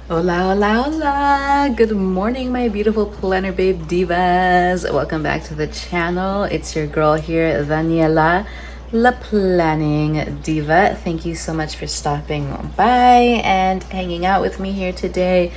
Hola, hola, hola! Good morning, my beautiful planner babe divas. Welcome back to the channel. It's your girl here, Daniela, La Planning Diva. Thank you so much for stopping by and hanging out with me here today.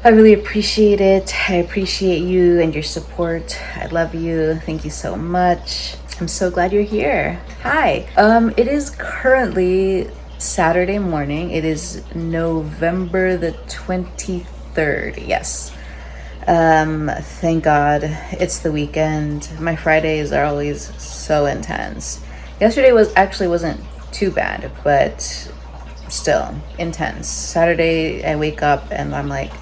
I really appreciate it. I appreciate you and your support. I love you. Thank you so much. I'm so glad you're here. Hi. It is currently Saturday morning. It is November the 23rd. Yes. Thank God it's the weekend. My Fridays are always so intense. Yesterday wasn't too bad, but still intense. Saturday I wake up and I'm like,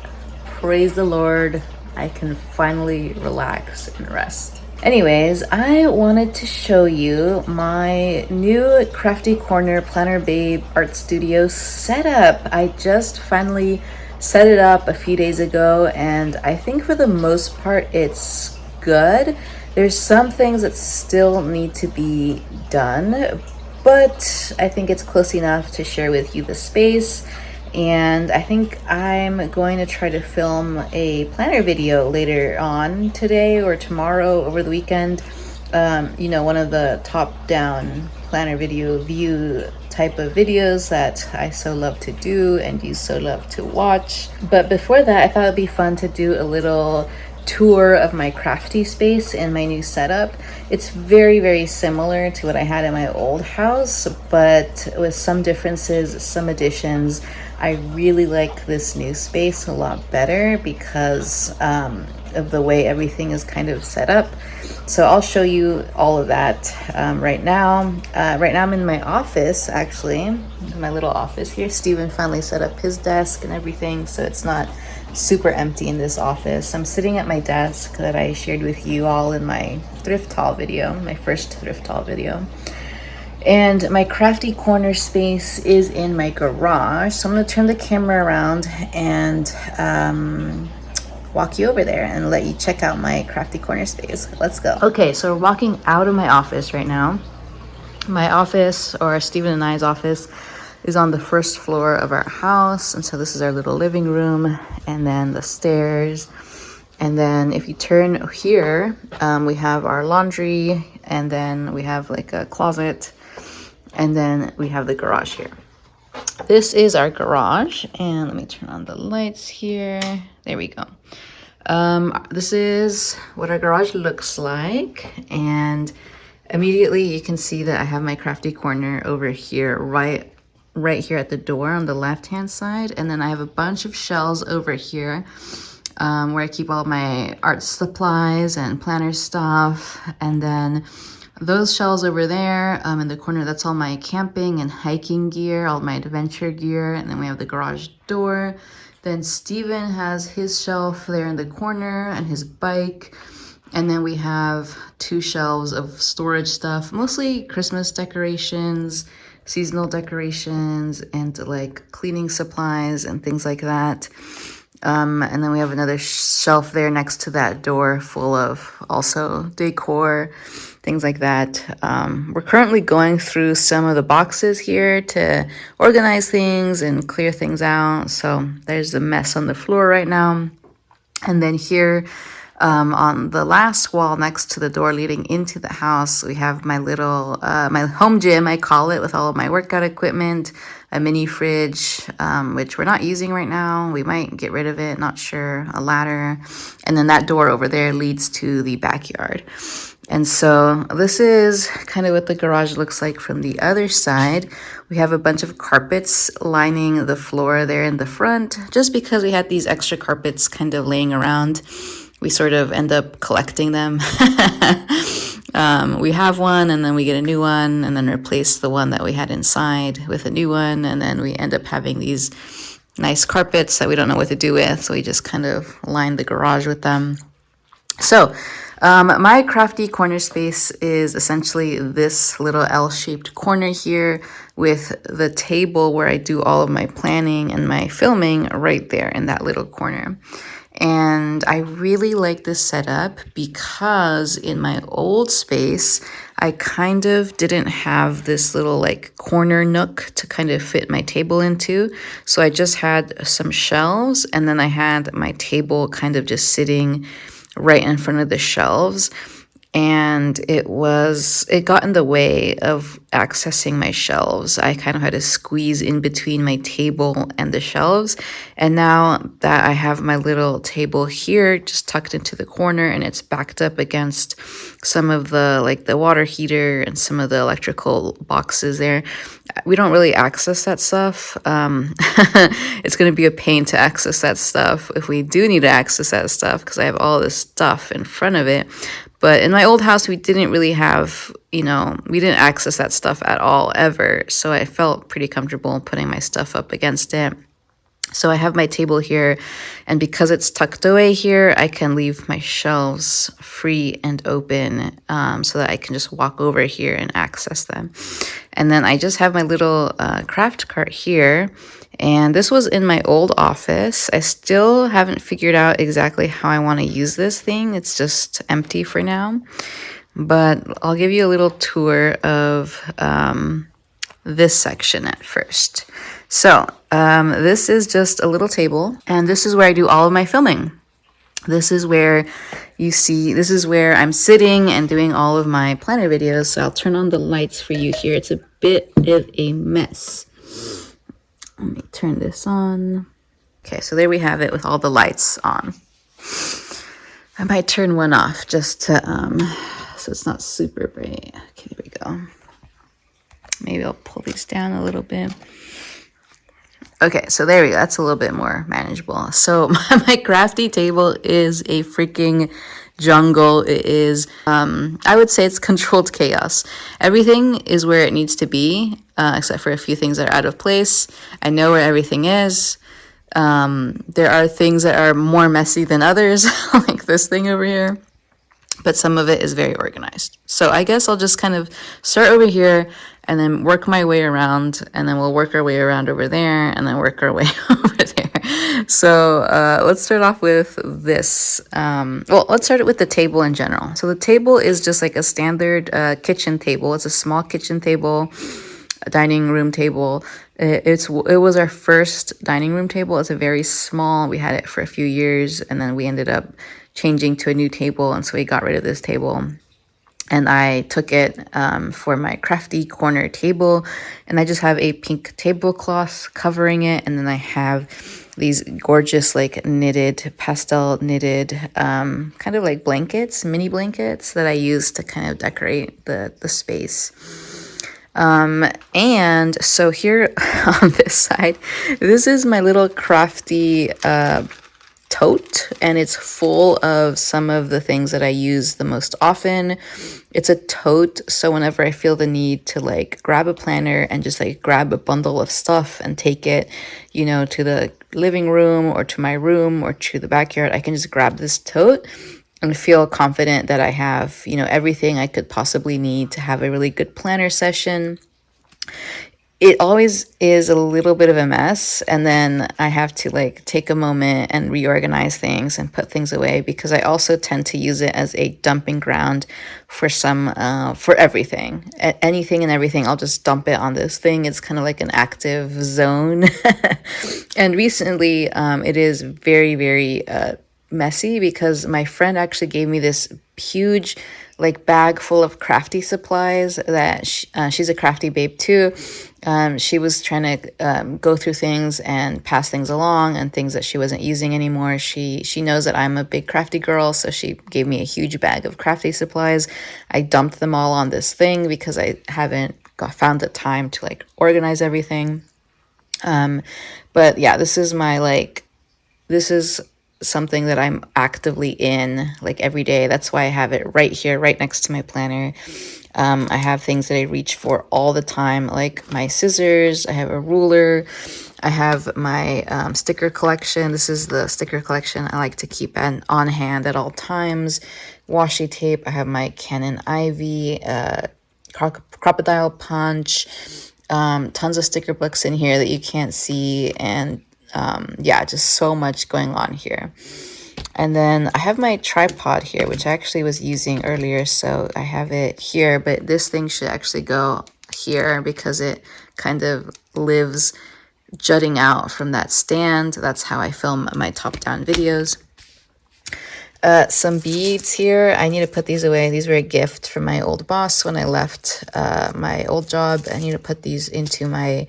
praise the Lord, I can finally relax and rest. Anyways, I wanted to show you my new Crafty Corner Planner Babe Art Studio setup. I just finally set it up a few days ago, and I think for the most part it's good. There's some things that still need to be done, but I think it's close enough to share with you the space. And I think I'm going to try to film a planner video later on today or tomorrow over the weekend. One of the top-down planner video view type of videos that I so love to do and you so love to watch. But before that, I thought it'd be fun to do a little tour of my crafty space in my new setup. It's very, very similar to what I had in my old house, but with some differences, some additions. I really like this new space a lot better because of the way everything is kind of set up. So I'll show you all of that right now. Right now I'm in my office, actually, my little office here. Steven finally set up his desk and everything, so it's not super empty in this office. I'm sitting at my desk that I shared with you all in my thrift haul video, my first thrift haul video. And my crafty corner space is in my garage. So I'm gonna turn the camera around and walk you over there and let you check out my crafty corner space. Let's go. Okay, so we're walking out of my office right now. My office, or Stephen and I's office, is on the first floor of our house. And so this is our little living room, and then the stairs. And then if you turn here, we have our laundry, and then we have like a closet, and then we have the garage here. This is our garage, and let me turn on the lights here. There we go. This is what our garage looks like, and immediately you can see that I have my crafty corner over here, right here at the door on the left hand side, and then I have a bunch of shelves over here where I keep all my art supplies and planner stuff. And then those shelves over there in the corner, that's all my camping and hiking gear, all my adventure gear. And then we have the garage door. Then Steven has his shelf there in the corner and his bike. And then we have two shelves of storage stuff, mostly Christmas decorations, seasonal decorations, and like cleaning supplies and things like that. And then we have another shelf there next to that door full of also decor, things like that. We're currently going through some of the boxes here to organize things and clear things out. So there's a mess on the floor right now. And then here on the last wall next to the door leading into the house, we have my little, my home gym, I call it, with all of my workout equipment, a mini fridge, which we're not using right now. We might get rid of it, not sure, a ladder. And then that door over there leads to the backyard. And so this is kind of what the garage looks like from the other side. We have a bunch of carpets lining the floor there in the front, just because we had these extra carpets kind of laying around. We sort of end up collecting them. We have one, and then we get a new one, and then replace the one that we had inside with a new one, and then we end up having these nice carpets that we don't know what to do with, so we just kind of line the garage with them. So my crafty corner space is essentially this little L-shaped corner here with the table where I do all of my planning and my filming right there in that little corner. And I really like this setup because in my old space, I kind of didn't have this little like corner nook to kind of fit my table into. So I just had some shelves, and then I had my table kind of just sitting right in front of the shelves. And it got in the way of accessing my shelves. I kind of had to squeeze in between my table and the shelves. And now that I have my little table here just tucked into the corner, and it's backed up against some of the like the water heater and some of the electrical boxes there, we don't really access that stuff. It's going to be a pain to access that stuff if we do need to access that stuff, because I have all this stuff in front of it. But in my old house, we didn't really have, we didn't access that stuff at all, ever. So I felt pretty comfortable putting my stuff up against it. So I have my table here, and because it's tucked away here, I can leave my shelves free and open, so that I can just walk over here and access them. And then I just have my little craft cart here. And this was in my old office. I still haven't figured out exactly how I want to use this thing. It's just empty for now. But I'll give you a little tour of this section at first. So this is just a little table, and this is where I do all of my filming. This is where you see, this is where I'm sitting and doing all of my planner videos. So I'll turn on the lights for you here. It's a bit of a mess. Let me turn this on. Okay, so there we have it with all the lights on. I might turn one off just to, so it's not super bright. Okay, there we go. Maybe I'll pull these down a little bit. Okay, so there we go. That's a little bit more manageable. So my crafty table is a freaking jungle. It is, I would say it's controlled chaos. Everything is where it needs to be, except for a few things that are out of place. I know where everything is. There are things that are more messy than others, like this thing over here. But some of it is very organized. So I guess I'll just kind of start over here and then work my way around, and then we'll work our way around over there, and then work our way over there. So let's start off with this. Well, let's start it with the table in general. So the table is just like a standard kitchen table. It's a small kitchen table, a dining room table. It was our first dining room table. It's a very small, we had it for a few years, and then we ended up changing to a new table, and so we got rid of this table. And I took it for my crafty corner table, and I just have a pink tablecloth covering it, and then I have these gorgeous like knitted, pastel knitted, kind of like blankets, mini blankets that I use to kind of decorate the space. And so here on this side, this is my little crafty tote, and it's full of some of the things that I use the most often. It's a tote, so whenever I feel the need to like grab a planner and just like grab a bundle of stuff and take it, to the living room or to my room or to the backyard, I can just grab this tote and feel confident that I have, everything I could possibly need to have a really good planner session. It always is a little bit of a mess, and then I have to like take a moment and reorganize things and put things away, because I also tend to use it as a dumping ground for for everything. Anything and everything, I'll just dump it on this thing. It's kind of like an active zone. And recently, it is very, very messy, because my friend actually gave me this huge like bag full of crafty supplies that she's a crafty babe too. She was trying to go through things and pass things along, and things that she wasn't using anymore. She knows that I'm a big crafty girl, so she gave me a huge bag of crafty supplies. I dumped them all on this thing because I haven't found the time to like organize everything. But yeah, this is something that I'm actively in like every day. That's why I have it right here, right next to my planner. I have things that I reach for all the time, like my scissors. I have a ruler. I have my sticker collection. This is the sticker collection I like to keep on hand at all times. Washi tape. I have my Canon Ivy, crocodile punch, tons of sticker books in here that you can't see, and yeah, just so much going on here. And then I have my tripod here, which I actually was using earlier. So I have it here, but this thing should actually go here because it kind of lives jutting out from that stand. That's how I film my top-down videos. Some beads here. I need to put these away. These were a gift from my old boss when I left my old job. I need to put these into my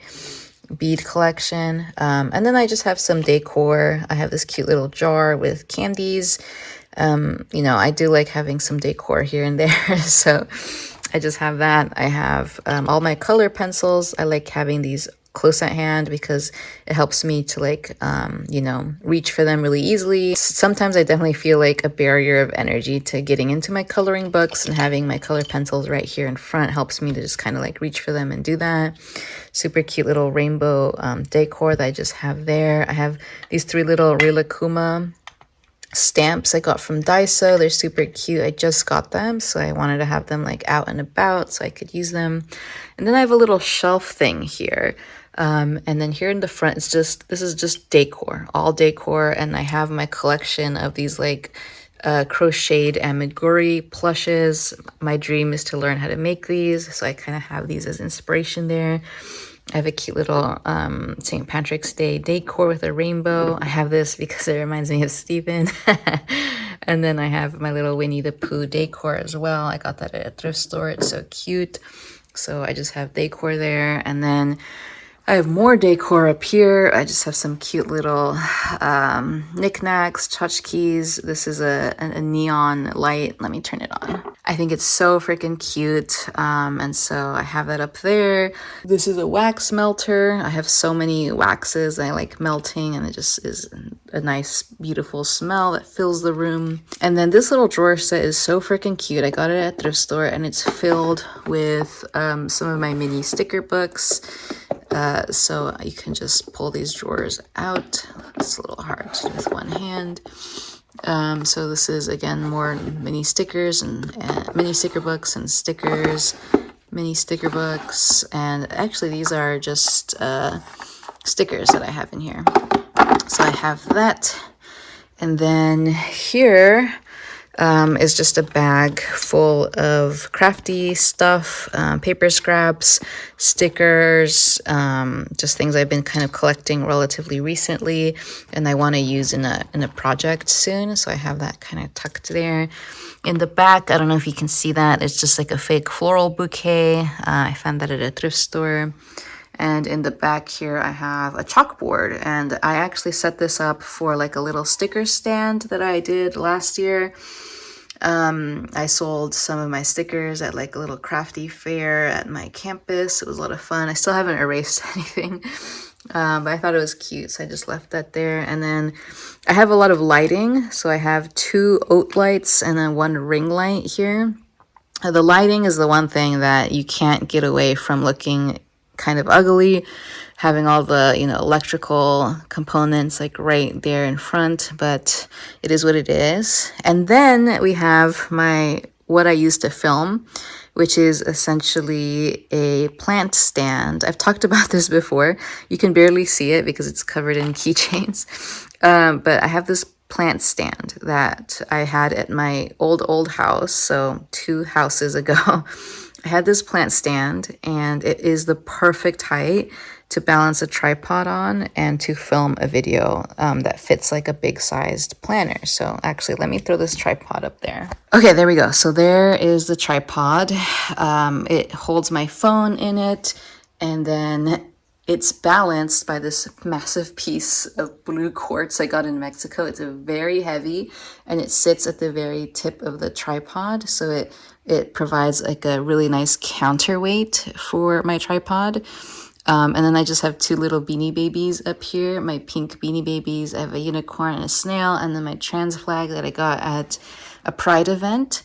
bead collection. And then I just have some decor. I have this cute little jar with candies. You know, I do like having some decor here and there. So I just have that. I have all my color pencils. I like having these close at hand because it helps me to like, you know, reach for them really easily. Sometimes I definitely feel like a barrier of energy to getting into my coloring books, and having my color pencils right here in front helps me to just kind of like reach for them and do that. Super cute little rainbow decor that I just have there. I have these 3 little Rilakuma stamps I got from Daiso. They're super cute. I just got them, so I wanted to have them like out and about so I could use them. And then I have a little shelf thing here. And then here in the front, it's just, this is just decor, all decor. And I have my collection of these like crocheted amiguri plushes. My dream is to learn how to make these, so I kind of have these as inspiration there. I have a cute little St. Patrick's Day decor with a rainbow. I have this because it reminds me of Stephen. And then I have my little Winnie the Pooh decor as well. I got that at a thrift store. It's so cute. So I just have decor there. And then I have more decor up here. I just have some cute little knickknacks, tchotchkes. This is a neon light. Let me turn it on. I think it's so freaking cute. And so I have that up there. This is a wax melter. I have so many waxes I like melting, and it just is a nice, beautiful smell that fills the room. And then this little drawer set is so freaking cute. I got it at thrift store, and it's filled with some of my mini sticker books. So you can just pull these drawers out. It's a little hard to do with one hand. So this is, again, more mini stickers and mini sticker books and stickers, mini sticker books. And actually these are just stickers that I have in here. So I have that. And then here is just a bag full of Crafty stuff, paper scraps, stickers, just things I've been kind of collecting relatively recently, and I want to use in a project soon. So I have that kind of tucked there. In the back, I don't know if you can see that, it's just like a fake floral bouquet. I found that at a thrift store. And in the back here, I have a chalkboard, and I actually set this up for like a little sticker stand that I did last year. I sold some of my stickers at like a little crafty fair at my campus. It was a lot of fun. I still haven't erased anything, but I thought it was cute, so I just left that there. And then I have a lot of lighting. So I have 2 oat lights and then 1 ring light here. The lighting is the one thing that you can't get away from looking kind of ugly, having all the, you know, electrical components like right there in front, but it is what it is. And then we have my, what I used to film, which is essentially a plant stand. I've talked about this before. You can barely see it because it's covered in keychains. But I have this plant stand that I had at my old house, so 2 houses ago. I had this plant stand, and it is the perfect height to balance a tripod on and to film a video that fits like a big sized planner. So actually, let me throw this tripod up there. Okay, there we go. So there is the tripod. It holds my phone in it, and then it's balanced by this massive piece of blue quartz I got in Mexico. It's very heavy, and it sits at the very tip of the tripod. So it provides like a really nice counterweight for my tripod. And then I just have 2 little beanie babies up here, my pink beanie babies. I have a unicorn and a snail, and then my trans flag that I got at a Pride event.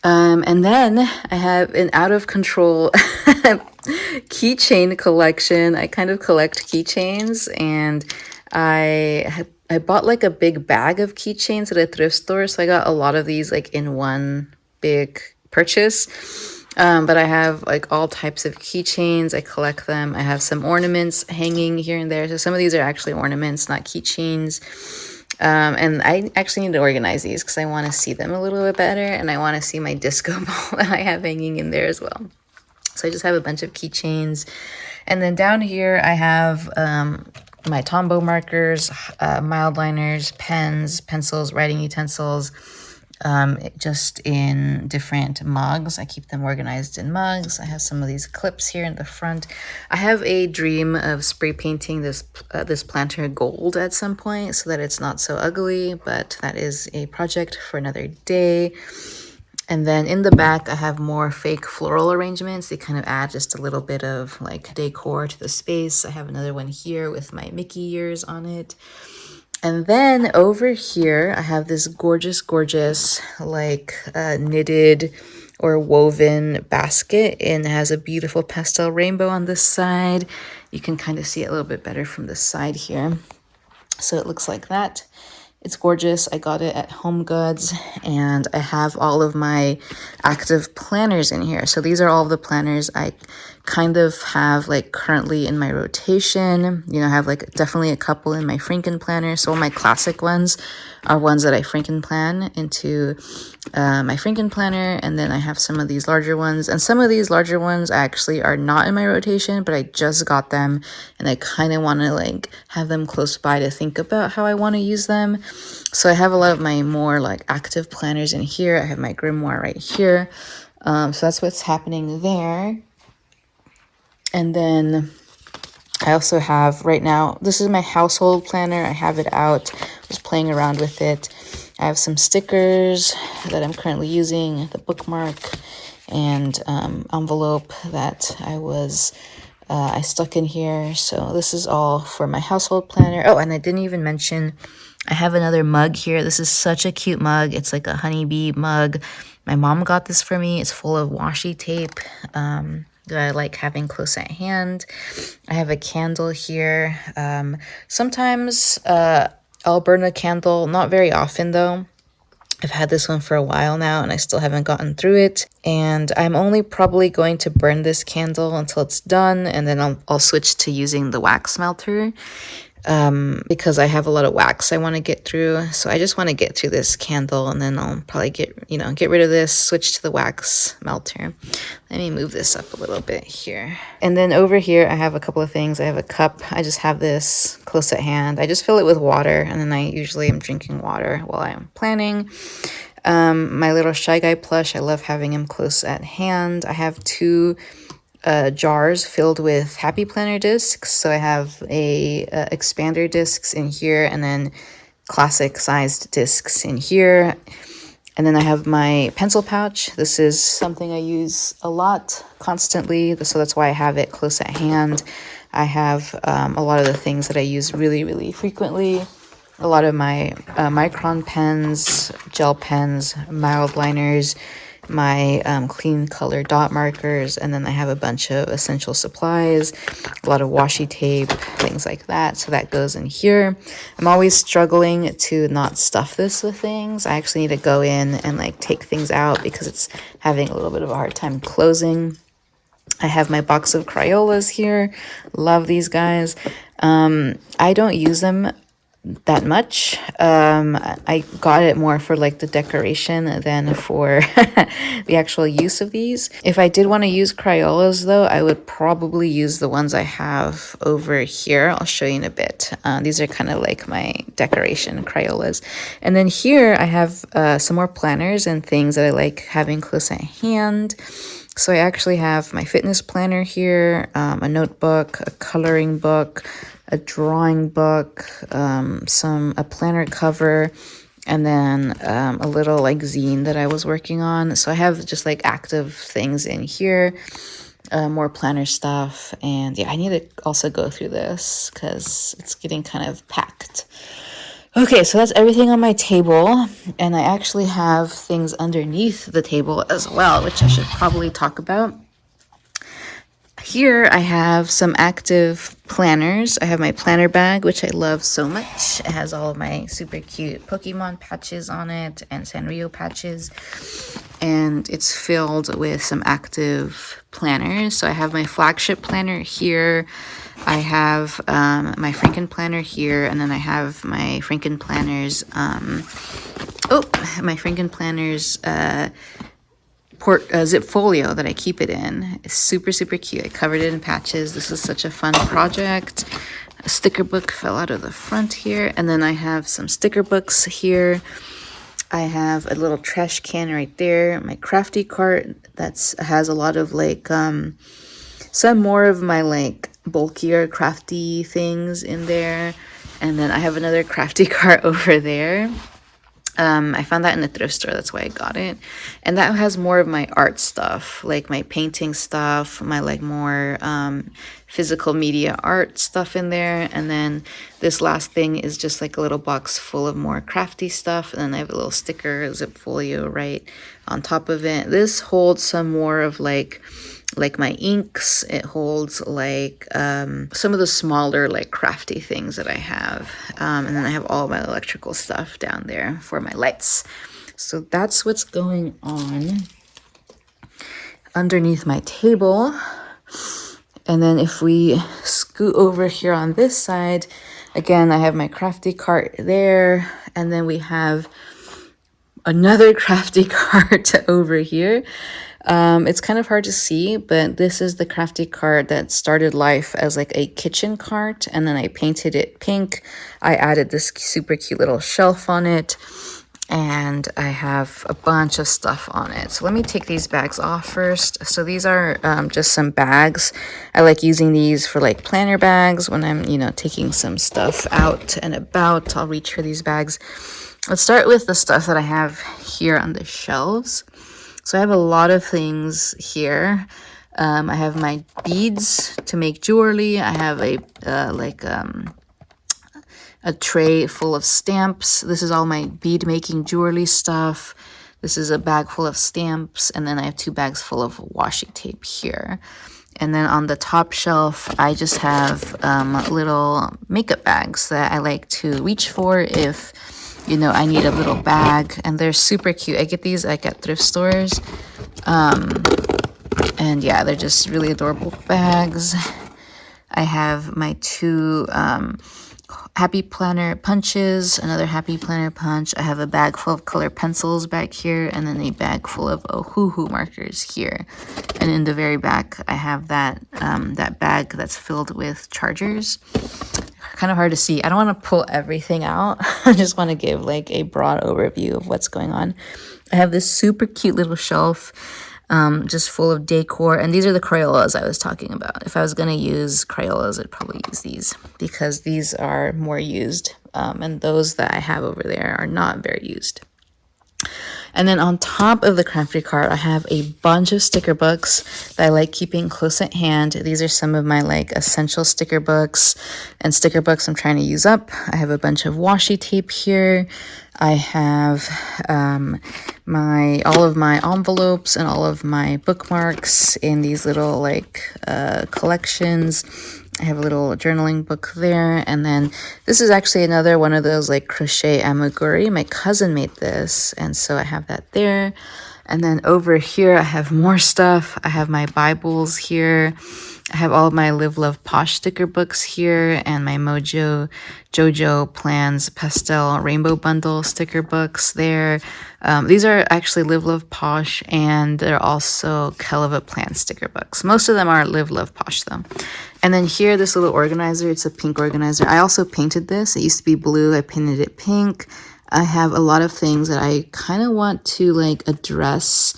And then I have an out of control keychain collection. I kind of collect keychains, and I bought like a big bag of keychains at a thrift store. So I got a lot of these like in one big purchase. But I have like all types of keychains. I collect them. I have some ornaments hanging here and there. So some of these are actually ornaments, not keychains. And I actually need to organize these because I want to see them a little bit better, and I want to see my disco ball that I have hanging in there as well. So I just have a bunch of keychains. And then down here I have my Tombow markers, mild liners, pens, pencils, writing utensils, just in different mugs. I keep them organized in mugs. I have some of these clips here in the front. I have a dream of spray painting this planter gold at some point so that it's not so ugly, but that is a project for another day. And then in the back, I have more fake floral arrangements. They kind of add just a little bit of like decor to the space. I have another one here with my Mickey ears on it. And then over here, I have this gorgeous, gorgeous, like knitted or woven basket, and it has a beautiful pastel rainbow on this side. You can kind of see it a little bit better from the side here. So it looks like that. It's gorgeous. I got it at Home Goods, and I have all of my active planners in here. So these are all of the planners I kind of have like currently in my rotation. You know, I have like definitely a couple in my Franken planner. So all my classic ones are ones that I Franken plan into my Franken planner, and then I have some of these larger ones, and some of these larger ones actually are not in my rotation, but I just got them and I kind of want to like have them close by to think about how I want to use them. So I have a lot of my more like active planners in here. I have my grimoire right here. So that's what's happening there. And then I also have right now, this is my household planner. I have it out, just playing around with it. I have some stickers that I'm currently using, the bookmark and envelope that I stuck in here. So this is all for my household planner. Oh, and I didn't even mention, I have another mug here. This is such a cute mug. It's like a honeybee mug. My mom got this for me. It's full of washi tape that I like having close at hand. I have a candle here. Sometimes I'll burn a candle, not very often though. I've had this one for a while now and I still haven't gotten through it. And I'm only probably going to burn this candle until it's done, and then I'll switch to using the wax melter. Because I have a lot of wax I want to get through. So I just want to get through this candle, and then I'll probably get rid of this, switch to the wax melter. Let me move this up a little bit here. And then over here, I have a couple of things. I have a cup. I just have this close at hand. I just fill it with water, and then I usually am drinking water while I'm planning. My little Shy Guy plush, I love having him close at hand. I have two jars filled with Happy Planner discs. So I have a expander discs in here, and then classic sized discs in here. And then I have my pencil pouch. This is something I use a lot, constantly, so that's why I have it close at hand. I have a lot of the things that I use really, really frequently. A lot of my micron pens, gel pens, mild liners, my clean color dot markers, and then I have a bunch of essential supplies, a lot of washi tape, things like that. So that goes in here. I'm always struggling to not stuff this with things. I actually need to go in and like take things out because it's having a little bit of a hard time closing. I have my box of Crayolas here. Love these guys. I don't use them that much. I got it more for like the decoration than for the actual use of these. If I did want to use Crayolas though, I would probably use the ones I have over here. I'll show you in a bit. These are kind of like my decoration Crayolas. And then here I have some more planners and things that I like having close at hand. So I actually have my fitness planner here, a notebook, a coloring book, a drawing book, a planner cover, and then a little like zine that I was working on. So I have just like active things in here, more planner stuff. And yeah, I need to also go through this because it's getting kind of packed. Okay, so that's everything on my table, and I actually have things underneath the table as well, which I should probably talk about. Here I have some active planners. I have my planner bag, which I love so much. It has all of my super cute Pokemon patches on it and Sanrio patches. And it's filled with some active planners. So I have my flagship planner here. I have my Franken planner here. And then I have my Franken planners. My Franken planners zip folio that I keep it in. It's super, super cute. I covered it in patches. This is such a fun project. A sticker book fell out of the front here. And then I have some sticker books here. I have a little trash can right there. My Crafty cart has a lot of like some more of my like bulkier crafty things in there. And then I have another Crafty cart over there. I found that in a thrift store. That's why I got it. And that has more of my art stuff, like my painting stuff, my like more physical media art stuff in there. And then this last thing is just like a little box full of more crafty stuff. And then I have a little sticker zip folio right on top of it. This holds some more of like my inks. It holds like some of the smaller like crafty things that I have, and then I have all my electrical stuff down there for my lights. So that's what's going on underneath my table. And then if we scoot over here on this side, again I have my Crafty cart there, and then we have another Crafty cart over here. It's kind of hard to see, but this is the Crafty cart that started life as like a kitchen cart, and then I painted it pink. I added this super cute little shelf on it, and I have a bunch of stuff on it. So let me take these bags off first. So these are just some bags. I like using these for like planner bags when I'm, taking some stuff out and about. I'll reach for these bags. Let's start with the stuff that I have here on the shelves. So I have a lot of things here. I have my beads to make jewelry. I have a tray full of stamps. This is all my bead making jewelry stuff. This is a bag full of stamps. And then I have 2 bags full of washi tape here. And then on the top shelf, I just have little makeup bags that I like to reach for if I need a little bag, and they're super cute. I get these like at thrift stores. And yeah, they're just really adorable bags. I have my 2 Happy Planner punches, another Happy Planner punch. I have a bag full of color pencils back here, and then a bag full of Ohuhu markers here. And in the very back, I have that bag that's filled with chargers. Kind of hard to see. I don't want to pull everything out. I just want to give like a broad overview of what's going on. I have this super cute little shelf just full of decor, and these are the Crayolas I was talking about. If I was going to use Crayolas, I'd probably use these because these are more used, and those that I have over there are not very used. And then on top of the Crafty cart, I have a bunch of sticker books that I like keeping close at hand. These are some of my like essential sticker books and sticker books I'm trying to use up. I have a bunch of washi tape here. I have all of my envelopes and all of my bookmarks in these little like collections. I have a little journaling book there. And then this is actually another one of those like crochet amiguri. My cousin made this, and so I have that there. And then over here, I have more stuff. I have my Bibles here. I have all of my Live Love Posh sticker books here, and my JoJo Plans Pastel Rainbow Bundle sticker books there. These are actually Live Love Posh, and they're also Keleva Plan sticker books. Most of them are Live Love Posh though. And then here, this little organizer, it's a pink organizer. I also painted this. It used to be blue. I painted it pink. I have a lot of things that I kind of want to like address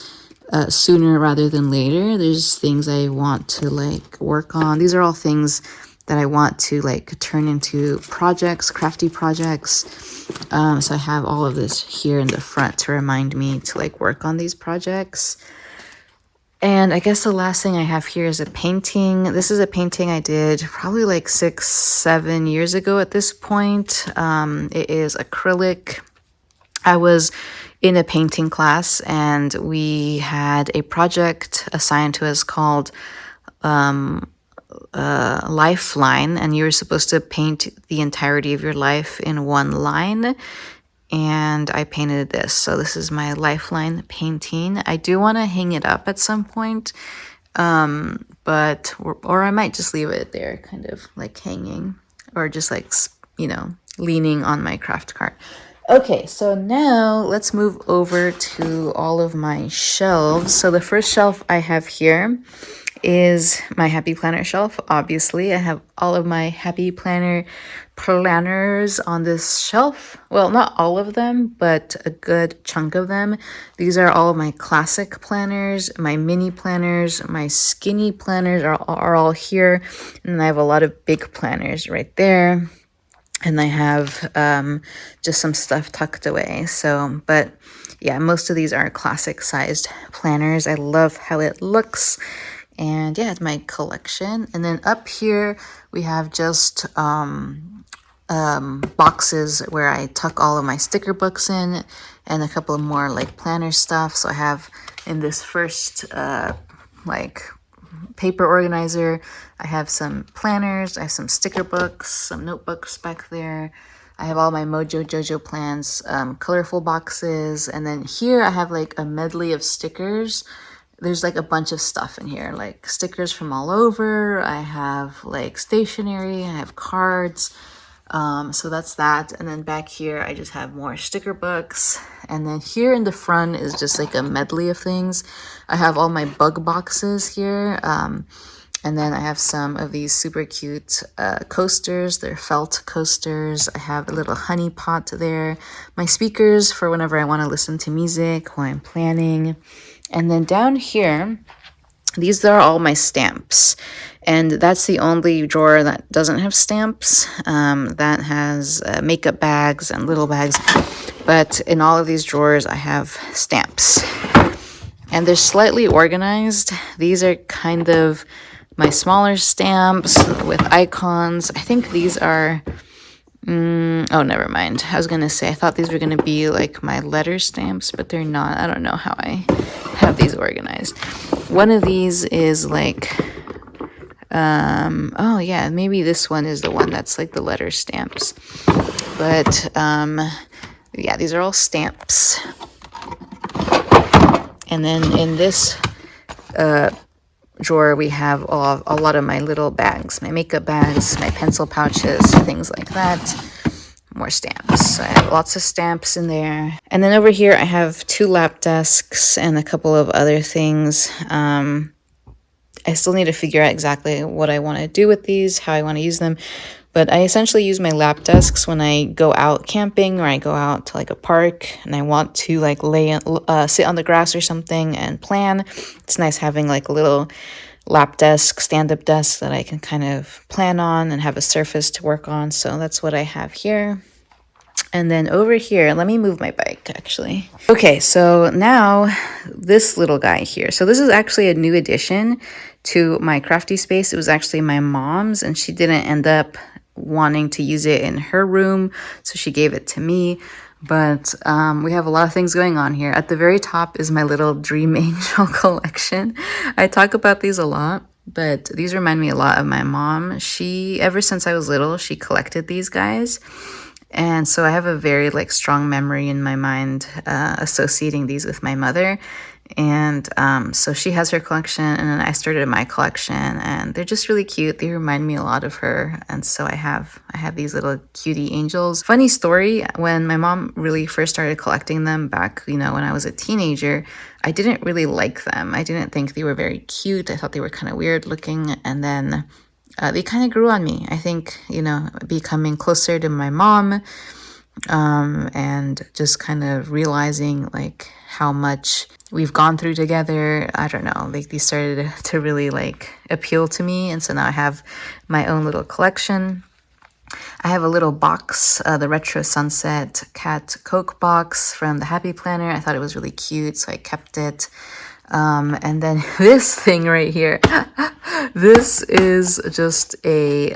sooner rather than later. There's things I want to like work on. These are all things that I want to like turn into projects, crafty projects. So I have all of this here in the front to remind me to like work on these projects. And I guess the last thing I have here is a painting. This is a painting I did probably like 6-7 years ago at this point. It is acrylic. I was in a painting class, and we had a project assigned to us called lifeline, and you're supposed to paint the entirety of your life in one line. And I painted this. So this is my lifeline painting. I do want to hang it up at some point, but or I might just leave it there, kind of like hanging, or just like, you know, leaning on my craft cart. Okay, so now let's move over to all of my shelves. So the first shelf I have here is my Happy Planner shelf. Obviously, I have all of my Happy Planner planners on this shelf. Well, not all of them, but a good chunk of them. These are all of my classic planners, my mini planners, my skinny planners are all here. And I have a lot of big planners right there. And I have just some stuff tucked away. So, but yeah, most of these are classic sized planners. I love how it looks. And yeah, it's my collection. And then up here, we have just boxes where I tuck all of my sticker books in, and a couple of more like planner stuff. So I have in this first like paper organizer, I have some planners, I have some sticker books, some notebooks back there. I have all my Mojo Jojo plans, colorful boxes. And then here I have like a medley of stickers. There's like a bunch of stuff in here, like stickers from all over. I have like stationery, I have cards. So that's that. And then back here, I just have more sticker books. And then here in the front is just like a medley of things. I have all my bug boxes here. And then I have some of these super cute coasters. They're felt coasters. I have a little honey pot there. My speakers for whenever I want to listen to music while I'm planning. And then down here, these are all my stamps. And that's the only drawer that doesn't have stamps. That has makeup bags and little bags. But in all of these drawers, I have stamps. And they're slightly organized. These are kind of my smaller stamps with icons. I think these are... oh, never mind. I was going to say, I thought these were going to be like my letter stamps, but they're not. I don't know how I have these organized. One of these is like... oh yeah, maybe this one is the one that's like the letter stamps. But yeah, these are all stamps. And then in this drawer, we have a lot of my little bags, my makeup bags, my pencil pouches, things like that. More stamps. So I have lots of stamps in there. And then over here, I have 2 lap desks and a couple of other things. I still need to figure out exactly what I want to do with these, how I want to use them. But I essentially use my lap desks when I go out camping or I go out to like a park and I want to like sit on the grass or something and plan. It's nice having like a little lap desk, stand-up desk that I can kind of plan on and have a surface to work on. So that's what I have here. And then over here, let me move my bike actually. Okay, so now this little guy here. So this is actually a new addition to my crafty space. It was actually my mom's and she didn't end up wanting to use it in her room. So she gave it to me. But we have a lot of things going on here. At the very top is my little Dream Angel collection. I talk about these a lot, but these remind me a lot of my mom. Ever since I was little, she collected these guys. And so I have a very like strong memory in my mind associating these with my mother. And so she has her collection and then I started my collection and they're just really cute. They remind me a lot of her. And so I have these little cutie angels. Funny story, when my mom really first started collecting them back, you know, when I was a teenager, I didn't really like them. I didn't think they were very cute. I thought they were kind of weird looking. And then they kind of grew on me. I think, you know, becoming closer to my mom and just kind of realizing like how much we've gone through together. I don't know, like these started to really like appeal to me. And so now I have my own little collection. I have a little box, the Retro Sunset Cat Coke box from the Happy Planner. I thought it was really cute, so I kept it. And then this thing right here, this is just a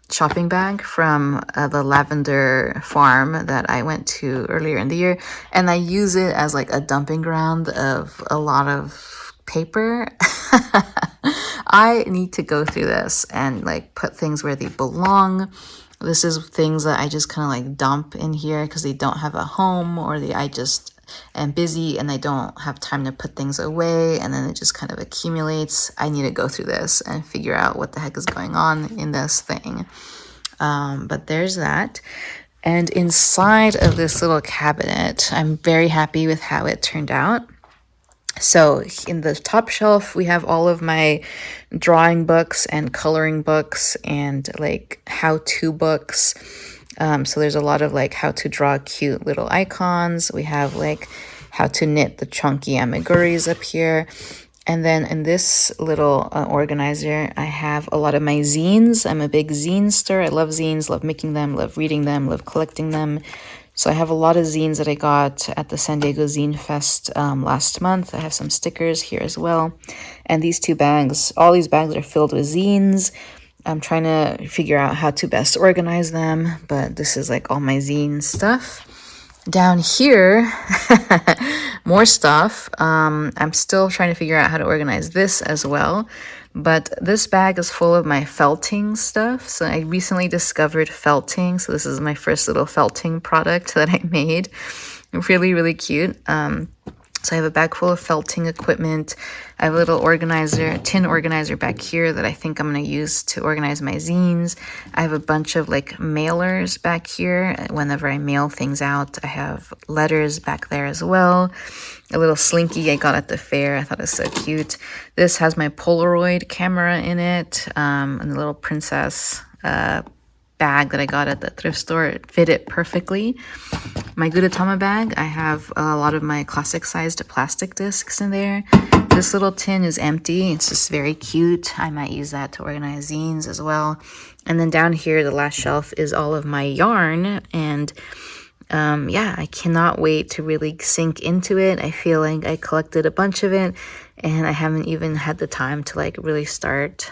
shopping bag from the lavender farm that I went to earlier in the year. And I use it as like a dumping ground of a lot of paper. I need to go through this and like put things where they belong. This is things that I just kind of like dump in here because they don't have a home, or I just am busy and I don't have time to put things away, and then it just kind of accumulates. I need to go through this and figure out what the heck is going on in this thing. But there's that. And inside of this little cabinet, I'm very happy with how it turned out. So in the top shelf, we have all of my drawing books and coloring books and like how-to books. So there's a lot of like how to draw cute little icons. We have like how to knit the chunky amiguris up here. And then in this little organizer, I have a lot of my zines. I'm a big zine stir. I love zines, love making them, love reading them, love collecting them. So I have a lot of zines that I got at the San Diego Zine Fest last month. I have some stickers here as well. And these two bags, all these bags are filled with zines. I'm trying to figure out how to best organize them, but this is like all my zine stuff. Down here, more stuff. I'm still trying to figure out how to organize this as well. But this bag is full of my felting stuff. So I recently discovered felting. So this is my first little felting product that I made. Really, really cute. So I have a bag full of felting equipment. I have a little organizer, tin organizer back here that I think I'm going to use to organize my zines. I have a bunch of like mailers back here. Whenever I mail things out, I have letters back there as well. A little slinky I got at the fair. I thought it was so cute. This has my Polaroid camera in it, and the little princess bag that I got at the thrift store. It fit it perfectly. My Gudetama bag, I have a lot of my classic sized plastic discs in there. This little tin is empty. It's just very cute. I might use that to organize zines as well. And then down here, the last shelf is all of my yarn. And yeah, I cannot wait to really sink into it. I feel like I collected a bunch of it and I haven't even had the time to like really start,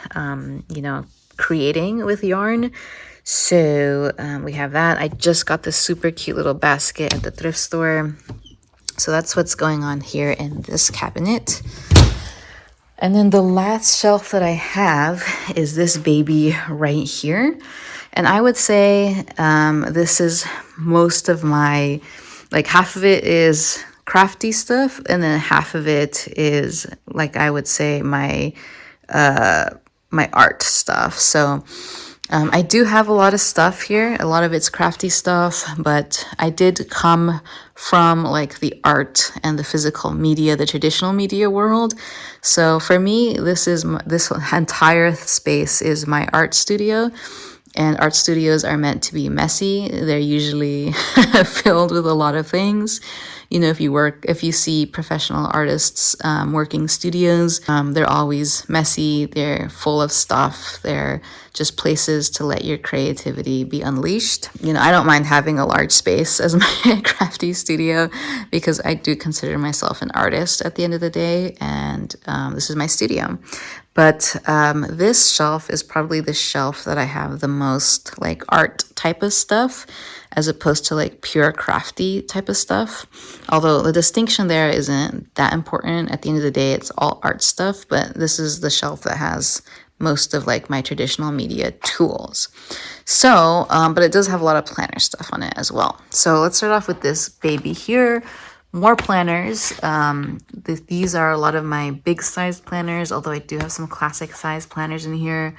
creating with yarn. So we have that. I just got this super cute little basket at the thrift store. So that's what's going on here in this cabinet. And then the last shelf that I have is this baby right here. And I would say this is most of my, like half of it is crafty stuff. And then half of it is like, I would say my art stuff. So I do have a lot of stuff here. A lot of it's crafty stuff, but I did come from like the art and the physical media, the traditional media world. So for me, this entire space is my art studio. And art studios are meant to be messy. They're usually filled with a lot of things. You know, if you see professional artists working studios, they're always messy. They're full of stuff. They're just places to let your creativity be unleashed. You know, I don't mind having a large space as my crafty studio because I do consider myself an artist at the end of the day. And this is my studio. But this shelf is probably the shelf that I have the most like art type of stuff as opposed to like pure crafty type of stuff. Although the distinction there isn't that important. At the end of the day, it's all art stuff, but this is the shelf that has most of like my traditional media tools. So, but it does have a lot of planner stuff on it as well. So let's start off with this baby here. More planners. These are a lot of my big sized planners, although I do have some classic size planners in here.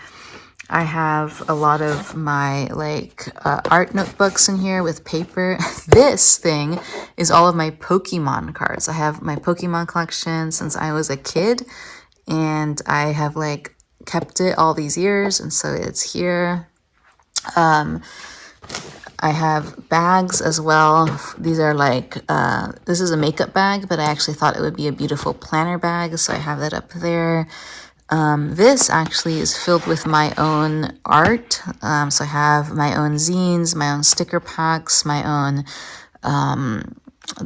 I have a lot of my like art notebooks in here with paper. This thing is all of my Pokemon cards. I have my Pokemon collection since I was a kid, and I have like kept it all these years, and so it's here. I have bags as well. These are like, this is a makeup bag, but I actually thought it would be a beautiful planner bag, so I have that up there. This actually is filled with my own art. So I have my own zines, my own sticker packs, my own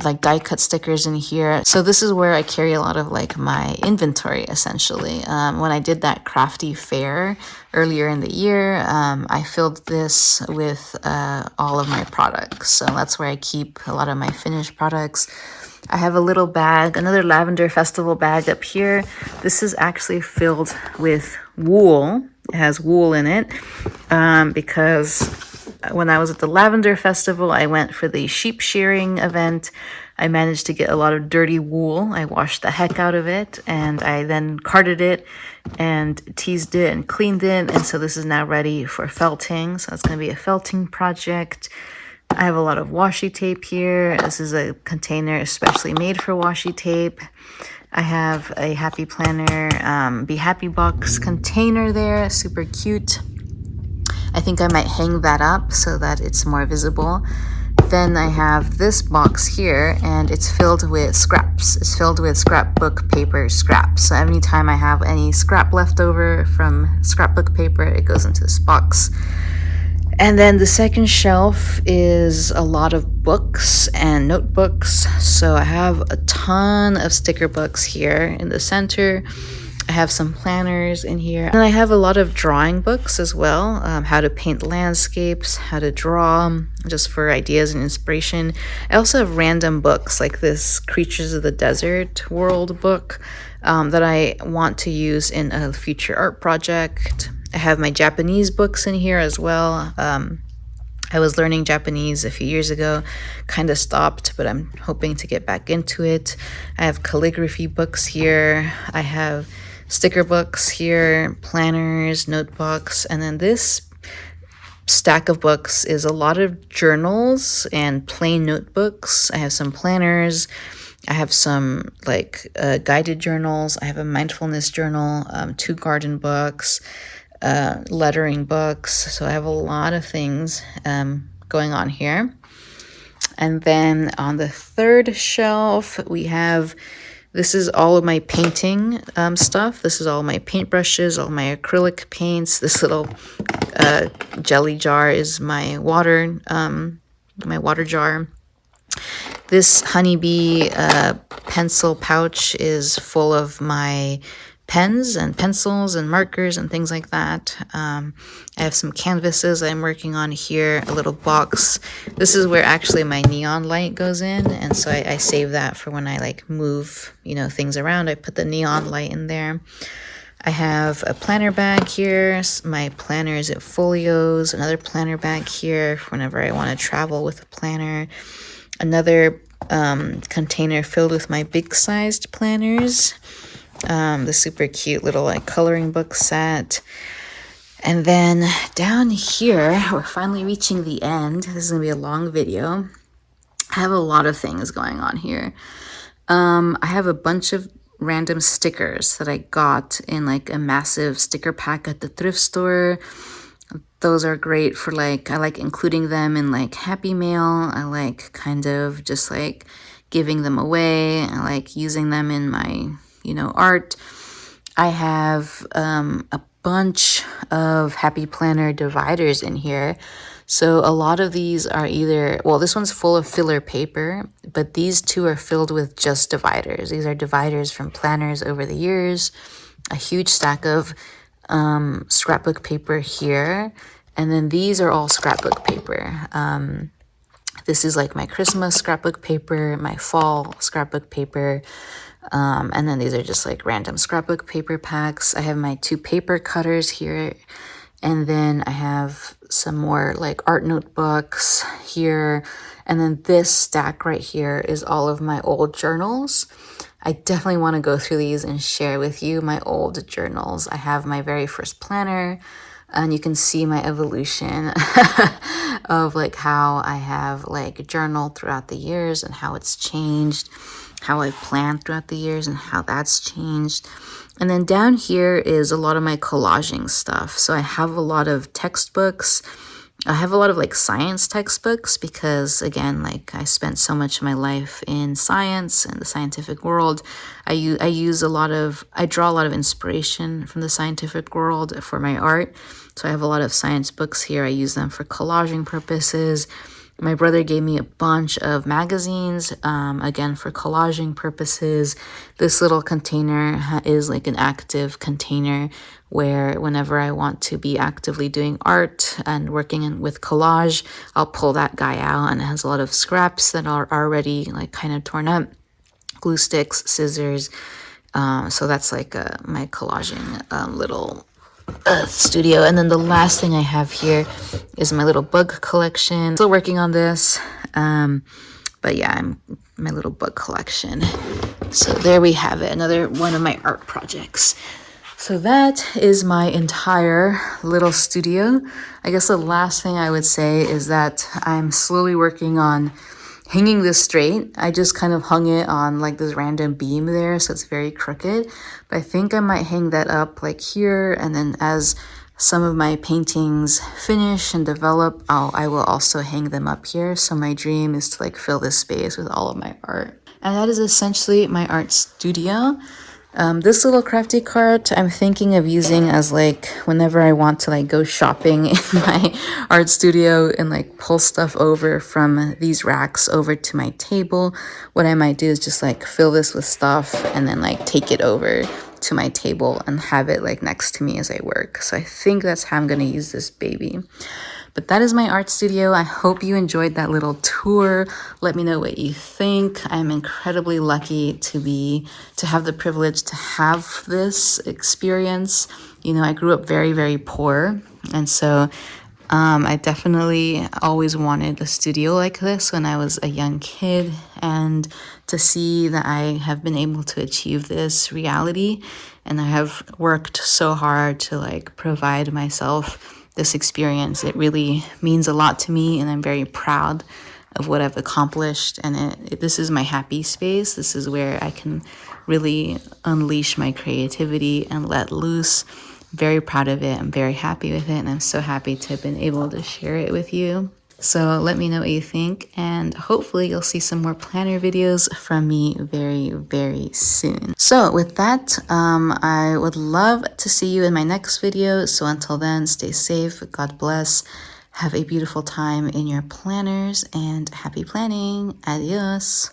like die cut stickers in here. So this is where I carry a lot of like my inventory essentially. When I did that crafty fair earlier in the year, I filled this with all of my products. So that's where I keep a lot of my finished products. I have a little bag, another lavender festival bag up here. This is actually filled with wool. It has wool in it because when I was at the lavender festival, I went for the sheep shearing event. I managed to get a lot of dirty wool. I washed the heck out of it, and I then carded it and teased it and cleaned it. And so this is now ready for felting. So it's going to be a felting project. I have a lot of washi tape here. This is a container especially made for washi tape. I have a Happy Planner Be Happy box container there, super cute. I think I might hang that up so that it's more visible. Then I have this box here, and it's filled with scraps. It's filled with scrapbook paper scraps. So anytime I have any scrap left over from scrapbook paper, it goes into this box. And then the second shelf is a lot of books and notebooks. So I have a ton of sticker books here in the center. I have some planners in here. And I have a lot of drawing books as well. How to paint landscapes, how to draw, just for ideas and inspiration. I also have random books like this Creatures of the Desert World book that I want to use in a future art project. I have my Japanese books in here as well. I was learning Japanese a few years ago, kind of stopped, but I'm hoping to get back into it. I have calligraphy books here. I have sticker books here, planners, notebooks, and then this stack of books is a lot of journals and plain notebooks. I have some planners. I have some guided journals. I have a mindfulness journal, 2 garden books, lettering books. So I have a lot of things going on here. And then on the third shelf, we have, this is all of my painting stuff. This is all my paintbrushes, all my acrylic paints. This little jelly jar is my water jar. This honeybee pencil pouch is full of my pens and pencils and markers and things like that. I have some canvases I'm working on here, a little box. This is where actually my neon light goes in, and so I save that for when I move things around. I put the neon light in there. I have a planner bag here. My planners at folios. Another planner bag here for whenever I want to travel with a planner. Another container filled with my big-sized planners. The super cute little coloring book set. And then down here, we're finally reaching the end. This is going to be a long video. I have a lot of things going on here. I have a bunch of random stickers that I got in a massive sticker pack at the thrift store. Those are great for I like including them in Happy Mail. I like kind of just giving them away. I like using them in my art. I have a bunch of Happy Planner dividers in here. So a lot of these are either, well, this one's full of filler paper, but these two are filled with just dividers. These are dividers from planners over the years. A huge stack of scrapbook paper here. And then these are all scrapbook paper. This is my Christmas scrapbook paper, my fall scrapbook paper. And then these are just random scrapbook paper packs. I have my 2 paper cutters here. And then I have some more art notebooks here. And then this stack right here is all of my old journals. I definitely want to go through these and share with you my old journals. I have my very first planner, and you can see my evolution of how I have journaled throughout the years and how it's changed, how I've planned throughout the years and how that's changed. And then down here is a lot of my collaging stuff. So I have a lot of textbooks. I have a lot of science textbooks because again, I spent so much of my life in science and the scientific world. I draw a lot of inspiration from the scientific world for my art. So I have a lot of science books here. I use them for collaging purposes. My brother gave me a bunch of magazines, again, for collaging purposes. This little container is an active container where whenever I want to be actively doing art and working with collage, I'll pull that guy out, and it has a lot of scraps that are already kind of torn up. glue sticks, scissors. So that's like my collaging little studio. And then the last thing I have here is my little bug collection. Still working on this. But yeah, my little bug collection. So there we have it, another one of my art projects. So that is my entire little studio. I guess the last thing I would say is that I'm slowly working on hanging this straight. I just kind of hung it on like this random beam there, so it's very crooked. But I think I might hang that up like here, and then as some of my paintings finish and develop, I will also hang them up here. So my dream is to like fill this space with all of my art. And that is essentially my art studio. This little crafty cart I'm thinking of using as like whenever I want to like go shopping in my art studio and like pull stuff over from these racks over to my table. What I might do is just like fill this with stuff and then like take it over to my table and have it like next to me as I work. So I think that's how I'm going to use this baby. But that is my art studio. I hope you enjoyed that little tour. Let me know what you think. I'm incredibly lucky to have the privilege to have this experience. You know, I grew up very, very poor. And so I definitely always wanted a studio like this when I was a young kid. And to see that I have been able to achieve this reality, and I have worked so hard to like provide myself this experience, it really means a lot to me, and I'm very proud of what I've accomplished. And this is my happy space. This is where I can really unleash my creativity and let loose. Very proud of it. I'm very happy with it, and I'm so happy to have been able to share it with you. So let me know what you think, and hopefully you'll see some more planner videos from me very, very soon. So with that, I would love to see you in my next video. So until then, stay safe, God bless, have a beautiful time in your planners, and happy planning. Adios.